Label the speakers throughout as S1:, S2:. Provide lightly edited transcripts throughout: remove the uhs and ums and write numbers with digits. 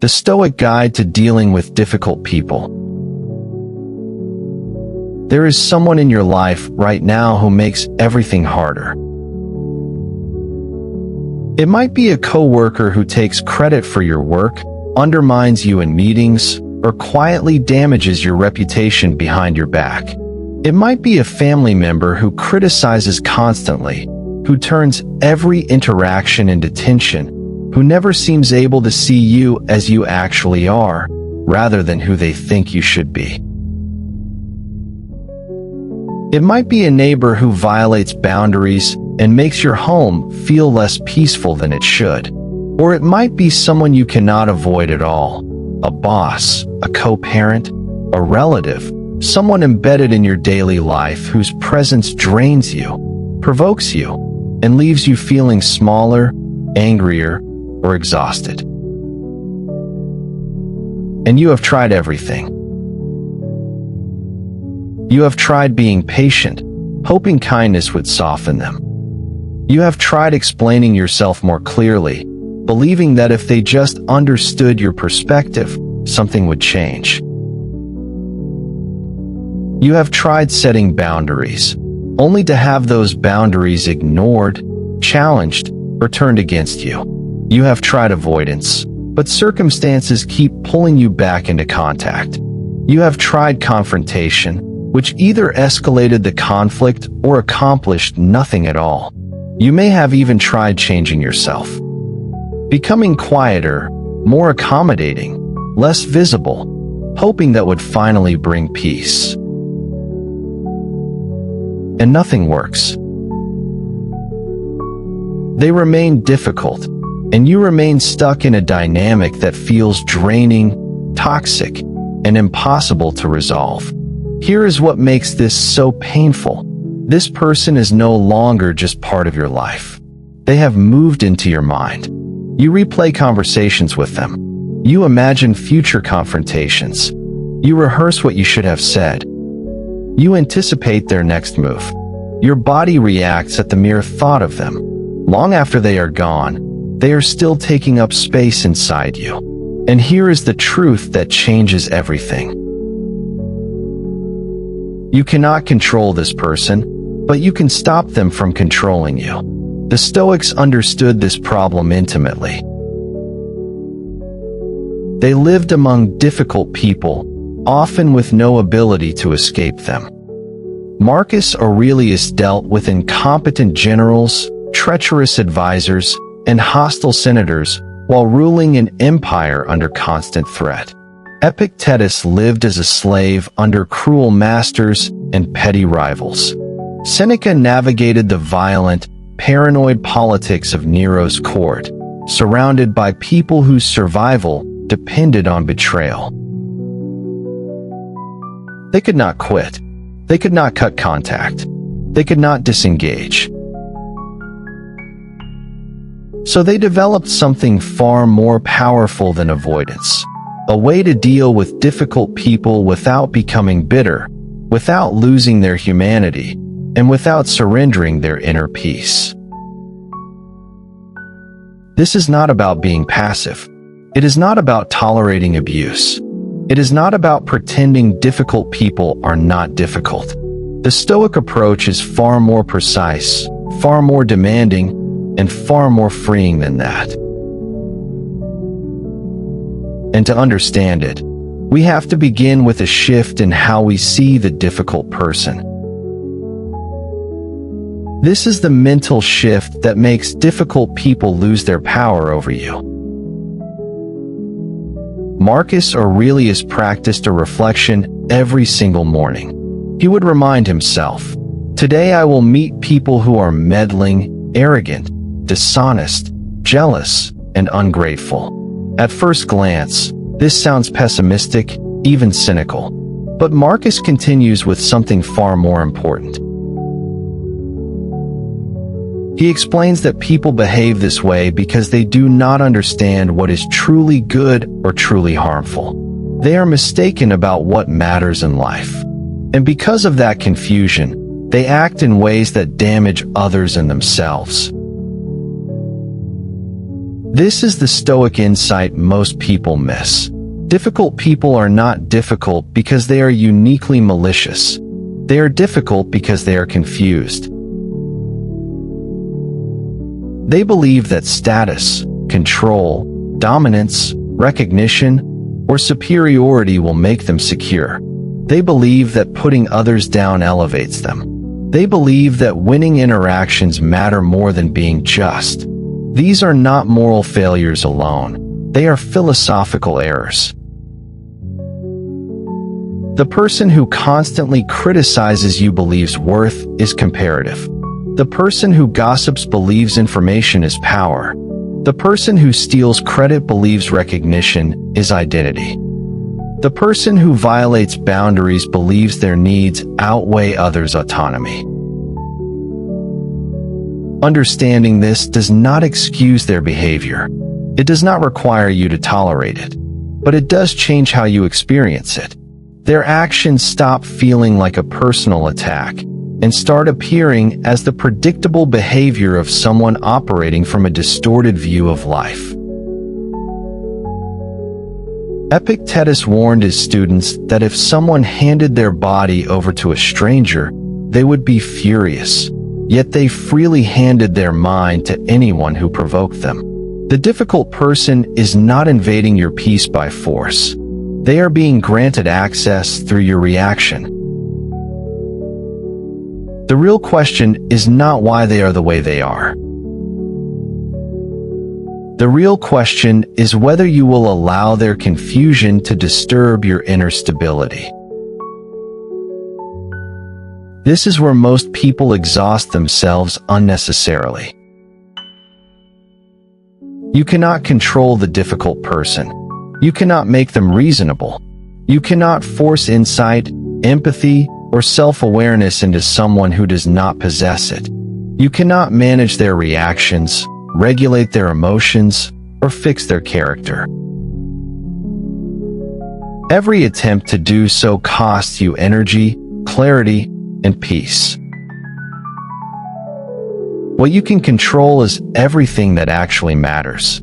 S1: The Stoic Guide to Dealing with Difficult People. There is someone in your life right now who makes everything harder. It might be a coworker who takes credit for your work, undermines you in meetings, or quietly damages your reputation behind your back. It might be a family member who criticizes constantly, who turns every interaction into tension, who never seems able to see you as you actually are, rather than who they think you should be. It might be a neighbor who violates boundaries and makes your home feel less peaceful than it should. Or it might be someone you cannot avoid at all, a boss, a co-parent, a relative, someone embedded in your daily life whose presence drains you, provokes you, and leaves you feeling smaller, angrier, or exhausted. And you have tried everything. You have tried being patient, hoping kindness would soften them. You have tried explaining yourself more clearly, believing that if they just understood your perspective, something would change. You have tried setting boundaries, only to have those boundaries ignored, challenged, or turned against you. You have tried avoidance, but circumstances keep pulling you back into contact. You have tried confrontation, which either escalated the conflict or accomplished nothing at all. You may have even tried changing yourself, becoming quieter, more accommodating, less visible, hoping that would finally bring peace. And nothing works. They remain difficult, and you remain stuck in a dynamic that feels draining, toxic, and impossible to resolve. Here is what makes this so painful. This person is no longer just part of your life. They have moved into your mind. You replay conversations with them. You imagine future confrontations. You rehearse what you should have said. You anticipate their next move. Your body reacts at the mere thought of them. Long after they are gone, they are still taking up space inside you. And here is the truth that changes everything. You cannot control this person, but you can stop them from controlling you. The Stoics understood this problem intimately. They lived among difficult people, often with no ability to escape them. Marcus Aurelius dealt with incompetent generals, treacherous advisors, and hostile senators while ruling an empire under constant threat. Epictetus lived as a slave under cruel masters and petty rivals. Seneca navigated the violent, paranoid politics of Nero's court, surrounded by people whose survival depended on betrayal. They could not quit. They could not cut contact. They could not disengage. So they developed something far more powerful than avoidance, a way to deal with difficult people without becoming bitter, without losing their humanity, and without surrendering their inner peace. This is not about being passive. It is not about tolerating abuse. It is not about pretending difficult people are not difficult. The Stoic approach is far more precise, far more demanding, and far more freeing than that. And to understand it, we have to begin with a shift in how we see the difficult person. This is the mental shift that makes difficult people lose their power over you. Marcus Aurelius practiced a reflection every single morning. He would remind himself, "Today I will meet people who are meddling, arrogant, dishonest, jealous, and ungrateful." At first glance, this sounds pessimistic, even cynical. But Marcus continues with something far more important. He explains that people behave this way because they do not understand what is truly good or truly harmful. They are mistaken about what matters in life. And because of that confusion, they act in ways that damage others and themselves. This is the Stoic insight most people miss. Difficult people are not difficult because they are uniquely malicious. They are difficult because they are confused. They believe that status, control, dominance, recognition, or superiority will make them secure. They believe that putting others down elevates them. They believe that winning interactions matter more than being just. These are not moral failures alone. They are philosophical errors. The person who constantly criticizes you believes worth is comparative. The person who gossips believes information is power. The person who steals credit believes recognition is identity. The person who violates boundaries believes their needs outweigh others' autonomy. Understanding this does not excuse their behavior. It does not require you to tolerate it, but it does change how you experience it. Their actions stop feeling like a personal attack and start appearing as the predictable behavior of someone operating from a distorted view of life. Epictetus warned his students that if someone handed their body over to a stranger, they would be furious. Yet they freely handed their mind to anyone who provoked them. The difficult person is not invading your peace by force. They are being granted access through your reaction. The real question is not why they are the way they are. The real question is whether you will allow their confusion to disturb your inner stability. This is where most people exhaust themselves unnecessarily. You cannot control the difficult person. You cannot make them reasonable. You cannot force insight, empathy, or self-awareness into someone who does not possess it. You cannot manage their reactions, regulate their emotions, or fix their character. Every attempt to do so costs you energy, clarity, and peace. What you can control is everything that actually matters.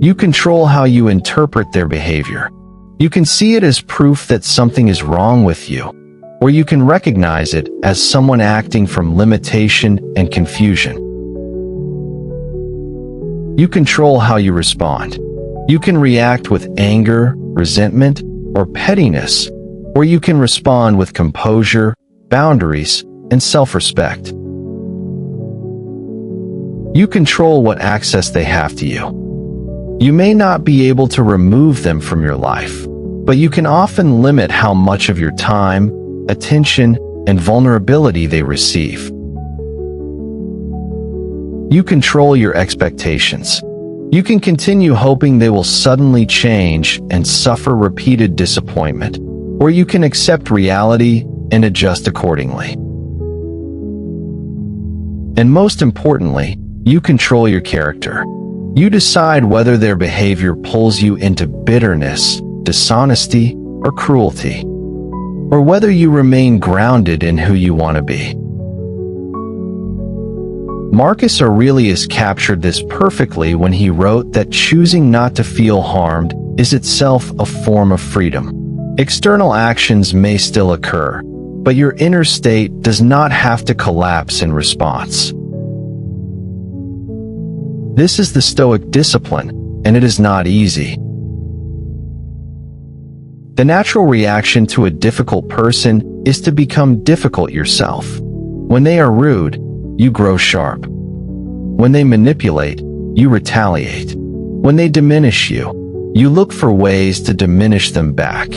S1: You control how you interpret their behavior. You can see it as proof that something is wrong with you, or you can recognize it as someone acting from limitation and confusion. You control how you respond. You can react with anger, resentment, or pettiness, or you can respond with composure, boundaries, and self-respect. You control what access they have to you. You may not be able to remove them from your life, but you can often limit how much of your time, attention, and vulnerability they receive. You control your expectations. You can continue hoping they will suddenly change and suffer repeated disappointment, or you can accept reality and adjust accordingly. And most importantly, you control your character. You decide whether their behavior pulls you into bitterness, dishonesty, or cruelty, or whether you remain grounded in who you want to be. Marcus Aurelius captured this perfectly when he wrote that choosing not to feel harmed is itself a form of freedom. External actions may still occur, but your inner state does not have to collapse in response. This is the Stoic discipline, and it is not easy. The natural reaction to a difficult person is to become difficult yourself. When they are rude, you grow sharp. When they manipulate, you retaliate. When they diminish you, you look for ways to diminish them back.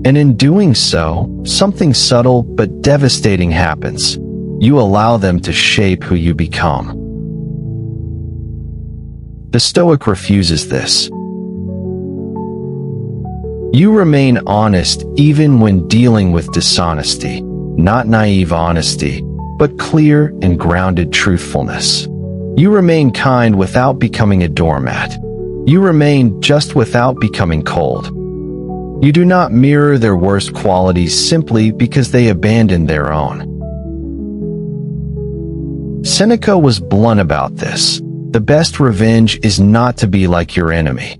S1: And in doing so, something subtle but devastating happens. You allow them to shape who you become. The Stoic refuses this. You remain honest even when dealing with dishonesty, not naive honesty, but clear and grounded truthfulness. You remain kind without becoming a doormat. You remain just without becoming cold. You do not mirror their worst qualities simply because they abandoned their own. Seneca was blunt about this. The best revenge is not to be like your enemy.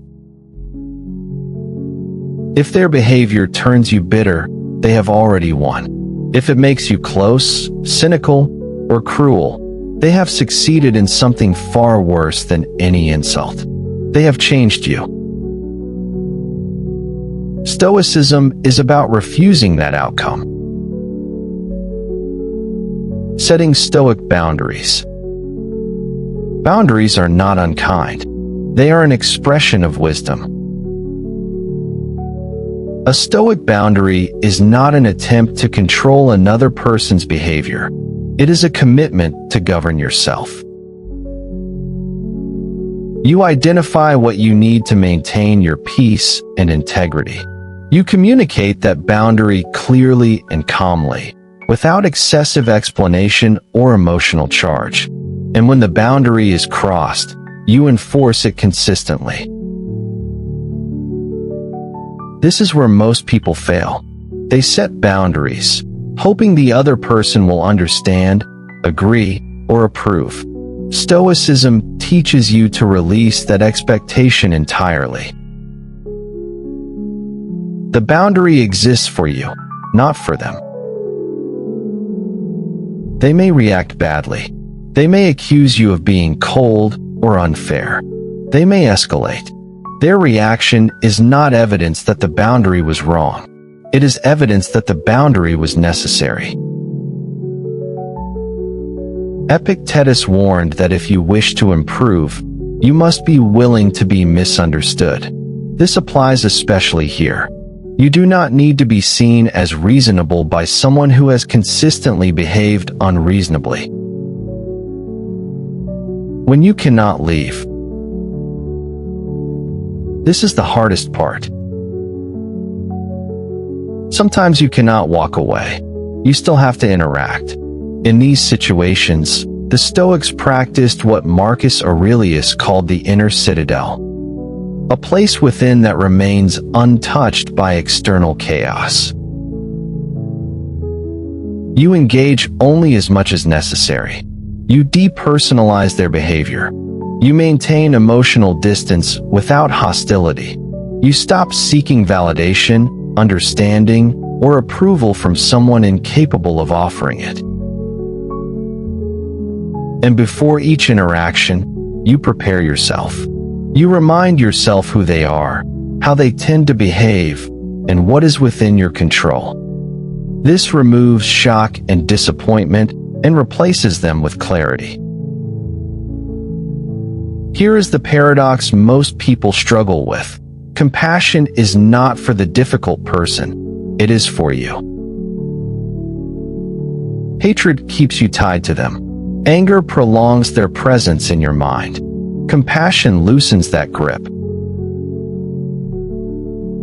S1: If their behavior turns you bitter, they have already won. If it makes you close, cynical, or cruel, they have succeeded in something far worse than any insult. They have changed you. Stoicism is about refusing that outcome. Setting Stoic boundaries. Boundaries are not unkind. They are an expression of wisdom. A Stoic boundary is not an attempt to control another person's behavior. It is a commitment to govern yourself. You identify what you need to maintain your peace and integrity. You communicate that boundary clearly and calmly, without excessive explanation or emotional charge. And when the boundary is crossed, you enforce it consistently. This is where most people fail. They set boundaries, hoping the other person will understand, agree, or approve. Stoicism teaches you to release that expectation entirely. The boundary exists for you, not for them. They may react badly. They may accuse you of being cold or unfair. They may escalate. Their reaction is not evidence that the boundary was wrong. It is evidence that the boundary was necessary. Epictetus warned that if you wish to improve, you must be willing to be misunderstood. This applies especially here. You do not need to be seen as reasonable by someone who has consistently behaved unreasonably. When you cannot leave. This is the hardest part. Sometimes you cannot walk away. You still have to interact. In these situations, the Stoics practiced what Marcus Aurelius called the inner citadel, a place within that remains untouched by external chaos. You engage only as much as necessary. You depersonalize their behavior. You maintain emotional distance without hostility. You stop seeking validation, understanding, or approval from someone incapable of offering it. And before each interaction, you prepare yourself. You remind yourself who they are, how they tend to behave, and what is within your control. This removes shock and disappointment and replaces them with clarity. Here is the paradox most people struggle with. Compassion is not for the difficult person. It is for you. Hatred keeps you tied to them. Anger prolongs their presence in your mind. Compassion loosens that grip.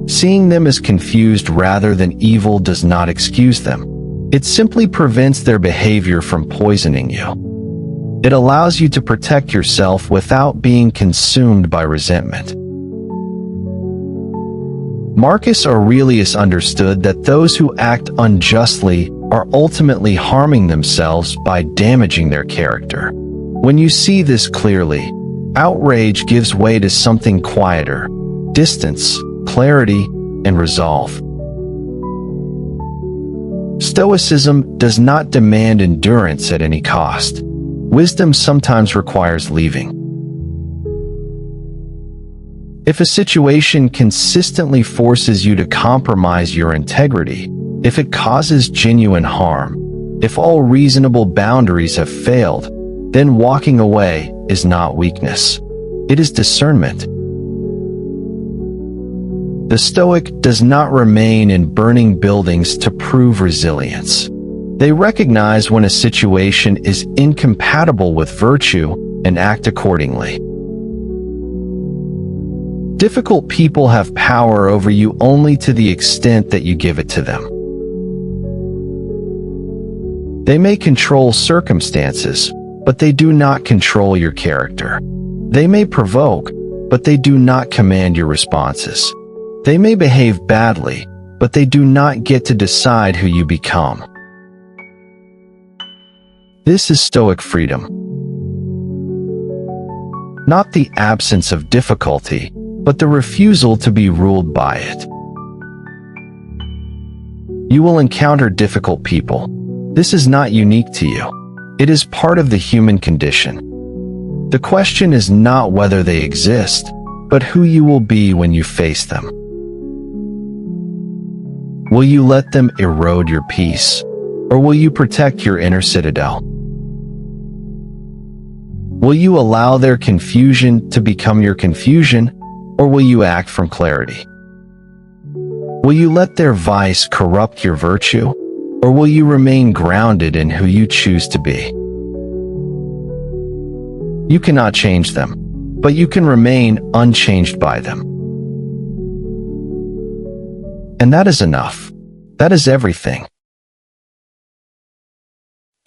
S1: Seeing them as confused rather than evil does not excuse them. It simply prevents their behavior from poisoning you. It allows you to protect yourself without being consumed by resentment. Marcus Aurelius understood that those who act unjustly are ultimately harming themselves by damaging their character. When you see this clearly, outrage gives way to something quieter: distance, clarity, and resolve. Stoicism does not demand endurance at any cost. Wisdom sometimes requires leaving. If a situation consistently forces you to compromise your integrity, if it causes genuine harm, if all reasonable boundaries have failed, then walking away is not weakness. It is discernment. The Stoic does not remain in burning buildings to prove resilience. They recognize when a situation is incompatible with virtue and act accordingly. Difficult people have power over you only to the extent that you give it to them. They may control circumstances, but they do not control your character. They may provoke, but they do not command your responses. They may behave badly, but they do not get to decide who you become. This is Stoic freedom. Not the absence of difficulty, but the refusal to be ruled by it. You will encounter difficult people. This is not unique to you. It is part of the human condition. The question is not whether they exist, but who you will be when you face them. Will you let them erode your peace, or will you protect your inner citadel? Will you allow their confusion to become your confusion, or will you act from clarity? Will you let their vice corrupt your virtue, or will you remain grounded in who you choose to be? You cannot change them, but you can remain unchanged by them. And that is enough. That is everything.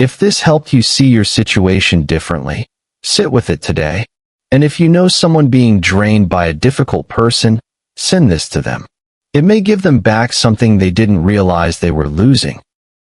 S1: If this helped you see your situation differently, sit with it today. And if you know someone being drained by a difficult person, send this to them. It may give them back something they didn't realize they were losing.